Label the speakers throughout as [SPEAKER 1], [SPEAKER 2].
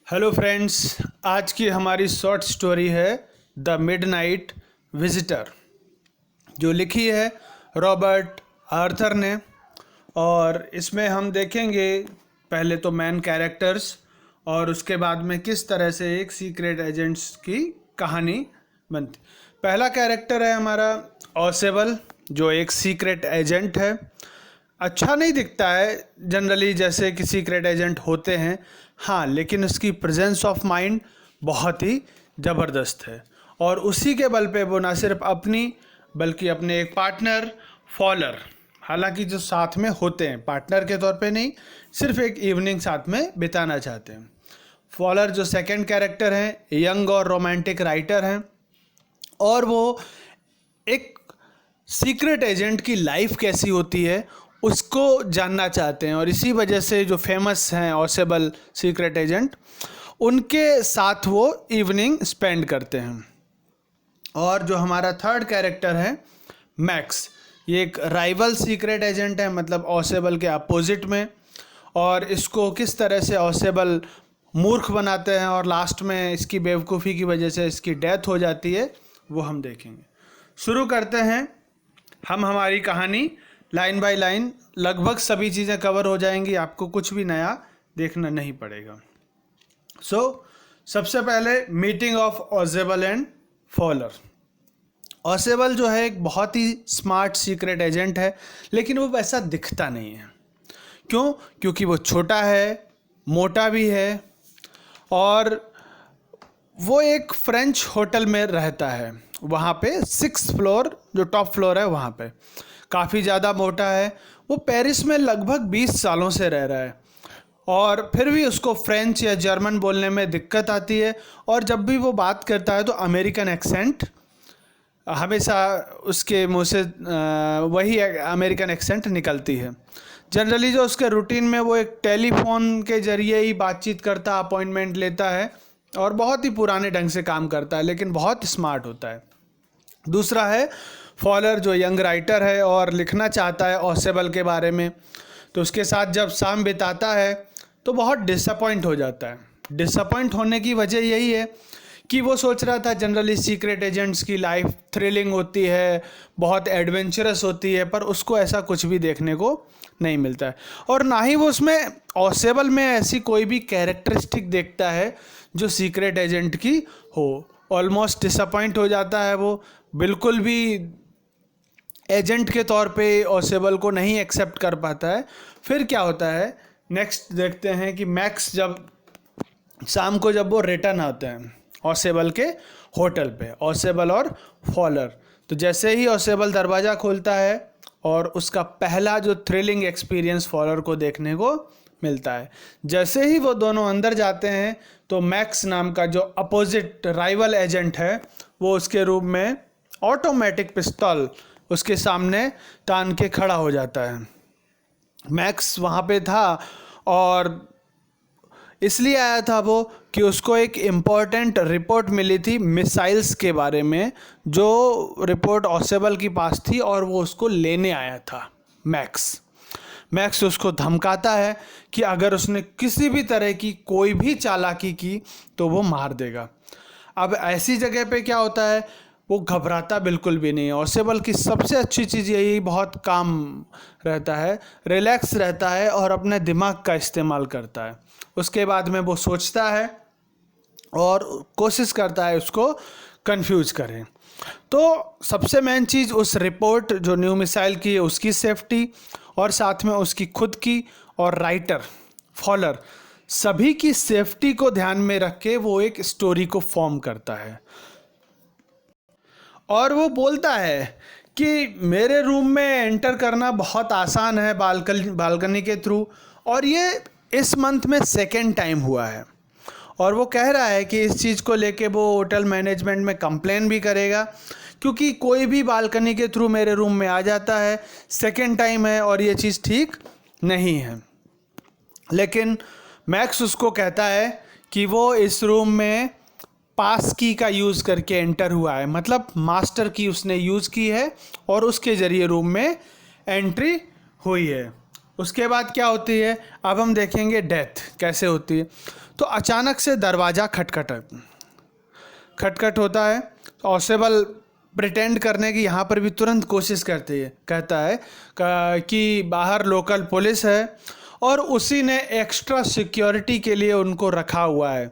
[SPEAKER 1] Hello friends, आज की हमारी शॉर्ट स्टोरी है द मिडनाइट विजिटर, जो लिखी है रॉबर्ट आर्थर ने। और इसमें हम देखेंगे पहले तो मेन कैरेक्टर्स और उसके बाद में किस तरह से एक सीक्रेट एजेंट्स की कहानी बनती। पहला कैरेक्टर है हमारा ऑसेबल, जो एक सीक्रेट एजेंट है। अच्छा नहीं दिखता है जनरली जैसे कि सीक्रेट एजेंट होते हैं, हाँ, लेकिन उसकी प्रेजेंस ऑफ माइंड बहुत ही ज़बरदस्त है। और उसी के बल पे वो ना सिर्फ अपनी बल्कि अपने एक पार्टनर फॉलर, हालांकि जो साथ में होते हैं पार्टनर के तौर पे नहीं, सिर्फ एक इवनिंग साथ में बिताना चाहते हैं। फॉलर जो सेकंड कैरेक्टर हैं, यंग और रोमांटिक राइटर हैं, और वो एक सीक्रेट एजेंट की लाइफ कैसी होती है उसको जानना चाहते हैं। और इसी वजह से जो फेमस हैं ऑसेबल सीक्रेट एजेंट, उनके साथ वो इवनिंग स्पेंड करते हैं। और जो हमारा थर्ड कैरेक्टर है मैक्स, ये एक राइवल सीक्रेट एजेंट है, मतलब ऑसेबल के अपोजिट में। और इसको किस तरह से ऑसेबल मूर्ख बनाते हैं और लास्ट में इसकी बेवकूफ़ी की वजह से इसकी डेथ हो जाती है, वो हम देखेंगे। शुरू करते हैं हम हमारी कहानी लाइन बाय लाइन। लगभग सभी चीज़ें कवर हो जाएंगी, आपको कुछ भी नया देखना नहीं पड़ेगा। सबसे पहले meeting of Ausubel and Fowler. Ausubel जो है एक बहुत ही स्मार्ट सीक्रेट एजेंट है, लेकिन वो वैसा दिखता नहीं है। क्यों? क्योंकि वो छोटा है, मोटा भी है, और वो एक फ्रेंच होटल में रहता है। वहाँ पे 6th फ्लोर, जो टॉप फ्लोर है, वहाँ पे काफ़ी ज़्यादा मोटा है। वो पेरिस में लगभग 20 सालों से रह रहा है, और फिर भी उसको फ्रेंच या जर्मन बोलने में दिक्कत आती है। और जब भी वो बात करता है तो अमेरिकन एक्सेंट हमेशा उसके मुंह से वही अमेरिकन एक्सेंट निकलती है। जनरली जो उसके रूटीन में वो एक टेलीफोन के ज़रिए ही बातचीत करता, अपॉइंटमेंट लेता है, और बहुत ही पुराने ढंग से काम करता है, लेकिन बहुत स्मार्ट होता है। दूसरा है फॉलर, जो यंग राइटर है और लिखना चाहता है ऑसेबल के बारे में। तो उसके साथ जब शाम बिताता है तो बहुत डिसअपॉइंट हो जाता है। डिसअपॉइंट होने की वजह यही है कि वो सोच रहा था जनरली सीक्रेट एजेंट्स की लाइफ थ्रिलिंग होती है, बहुत एडवेंचरस होती है, पर उसको ऐसा कुछ भी देखने को नहीं मिलता है। और ना ही वो उसमें ऑसेबल में ऐसी कोई भी कैरेक्टरिस्टिक देखता है जो सीक्रेट एजेंट की हो। ऑलमोस्ट डिसअपॉइंट हो जाता है वो, बिल्कुल भी एजेंट के तौर पे ऑसेबल को नहीं एक्सेप्ट कर पाता है। फिर क्या होता है, नेक्स्ट देखते हैं कि मैक्स जब शाम को जब वो रिटर्न आते हैं ऑसेबल के होटल पे, ऑसेबल और फॉलर, तो जैसे ही ऑसेबल दरवाज़ा खोलता है और उसका पहला जो थ्रिलिंग एक्सपीरियंस फॉलर को देखने को मिलता है। जैसे ही वो दोनों अंदर जाते हैं तो मैक्स नाम का जो अपोजिट राइवल एजेंट है, वो उसके रूम में ऑटोमेटिक पिस्तौल उसके सामने तान के खड़ा हो जाता है। मैक्स वहाँ पे था और इसलिए आया था वो कि उसको एक इम्पॉर्टेंट रिपोर्ट मिली थी मिसाइल्स के बारे में, जो रिपोर्ट ऑसेबल के पास थी, और वो उसको लेने आया था। मैक्स उसको धमकाता है कि अगर उसने किसी भी तरह की कोई भी चालाकी की तो वो मार देगा। अब ऐसी जगह पे क्या होता है, वो घबराता बिल्कुल भी नहीं है। ऑसेबल की सबसे अच्छी चीज़ यही, बहुत काम रहता है, रिलैक्स रहता है और अपने दिमाग का इस्तेमाल करता है। उसके बाद में वो सोचता है और कोशिश करता है उसको कंफ्यूज करें। तो सबसे मेन चीज़ उस रिपोर्ट जो न्यू मिसाइल की है उसकी सेफ्टी, और साथ में उसकी खुद की और राइटर फॉलर, सभी की सेफ्टी को ध्यान में रख के वो एक स्टोरी को फॉर्म करता है। और वो बोलता है कि मेरे रूम में एंटर करना बहुत आसान है बालकनी के थ्रू, और ये इस मंथ में सेकेंड टाइम हुआ है। और वो कह रहा है कि इस चीज़ को लेके वो होटल मैनेजमेंट में कंप्लेन भी करेगा, क्योंकि कोई भी बालकनी के थ्रू मेरे रूम में आ जाता है, सेकेंड टाइम है और ये चीज़ ठीक नहीं है। लेकिन मैक्स उसको कहता है कि वो इस रूम में पास की का यूज़ करके एंटर हुआ है, मतलब मास्टर की उसने यूज़ की है और उसके ज़रिए रूम में एंट्री हुई है। उसके बाद क्या होती है, अब हम देखेंगे डेथ कैसे होती है। तो अचानक से दरवाज़ा खटखट होता है। ऑसेबल प्रिटेंड करने की यहाँ पर भी तुरंत कोशिश करती है, कहता है कि बाहर लोकल पुलिस है और उसी ने एक्स्ट्रा सिक्योरिटी के लिए उनको रखा हुआ है,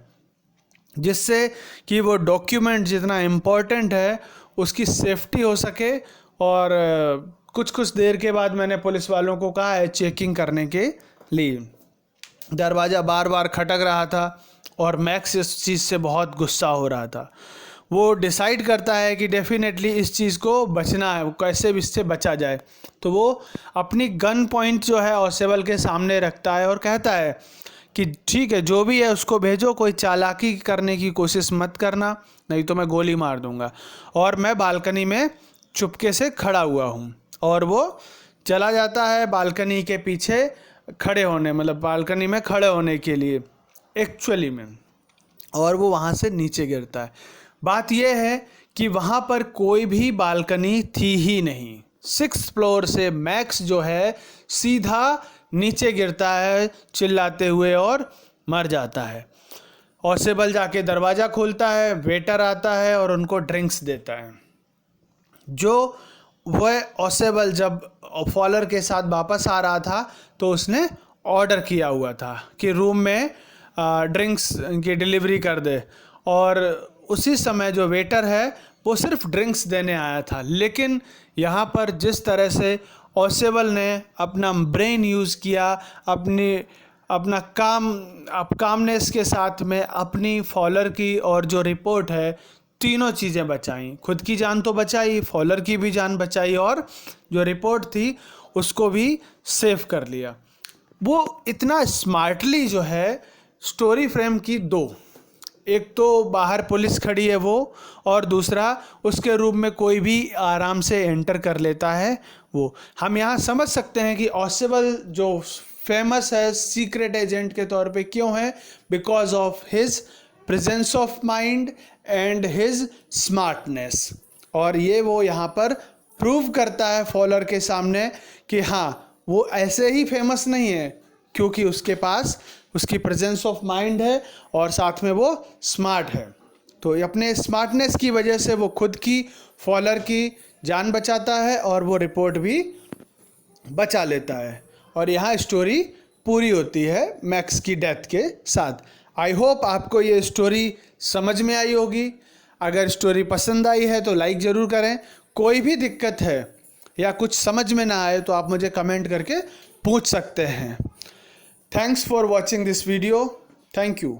[SPEAKER 1] जिससे कि वो डॉक्यूमेंट जितना इम्पोर्टेंट है उसकी सेफ्टी हो सके। और कुछ देर के बाद मैंने पुलिस वालों को कहा है चेकिंग करने के लिए। दरवाज़ा बार बार खटक रहा था और मैक्स इस चीज़ से बहुत गुस्सा हो रहा था। वो डिसाइड करता है कि डेफिनेटली इस चीज़ को बचना है, कैसे भी इससे बचा जाए। तो वो अपनी गन पॉइंट जो है ऑसेबल के सामने रखता है और कहता है कि ठीक है, जो भी है उसको भेजो, कोई चालाकी करने की कोशिश मत करना, नहीं तो मैं गोली मार दूंगा। और मैं बालकनी में चुपके से खड़ा हुआ हूँ। और वो चला जाता है बालकनी के पीछे खड़े होने, मतलब बालकनी में खड़े होने के लिए एक्चुअली में, और वो वहाँ से नीचे गिरता है। बात यह है कि वहाँ पर कोई भी बालकनी थी ही नहीं। 6th फ्लोर से मैक्स जो है सीधा नीचे गिरता है चिल्लाते हुए और मर जाता है। ऑसेबल जाके दरवाज़ा खोलता है, वेटर आता है और उनको ड्रिंक्स देता है। जो वह ऑसेबल जब फॉलर के साथ वापस आ रहा था तो उसने ऑर्डर किया हुआ था कि रूम में ड्रिंक्स की डिलीवरी कर दे, और उसी समय जो वेटर है वो सिर्फ ड्रिंक्स देने आया था। लेकिन यहाँ पर जिस तरह से ऑसेबल ने अपना ब्रेन यूज़ किया, अपना कामनेस के साथ में अपनी फॉलर की और जो रिपोर्ट है, तीनों चीज़ें बचाई। खुद की जान तो बचाई, फॉलर की भी जान बचाई, और जो रिपोर्ट थी उसको भी सेव कर लिया। वो इतना स्मार्टली जो है स्टोरी फ्रेम की दो, एक तो बाहर पुलिस खड़ी है वो, और दूसरा उसके रूम में कोई भी आराम से एंटर कर लेता है वो। हम यहाँ समझ सकते हैं कि ऑसेबल जो फेमस है सीक्रेट एजेंट के तौर पे क्यों है, because of his presence of mind and his smartness. और ये वो यहाँ पर प्रूव करता है फॉलर के सामने कि हाँ, वो ऐसे ही फेमस नहीं है, क्योंकि उसके पास उसकी प्रेजेंस ऑफ माइंड है और साथ में वो स्मार्ट है। तो अपने स्मार्टनेस की वजह से वो खुद की, फॉलर की जान बचाता है और वो रिपोर्ट भी बचा लेता है। और यहाँ स्टोरी पूरी होती है मैक्स की डेथ के साथ। आई होप आपको ये स्टोरी समझ में आई होगी। अगर स्टोरी पसंद आई है तो लाइक ज़रूर करें। कोई भी दिक्कत है या कुछ समझ में ना आए तो आप मुझे कमेंट करके पूछ सकते हैं। Thanks for watching this video. Thank you.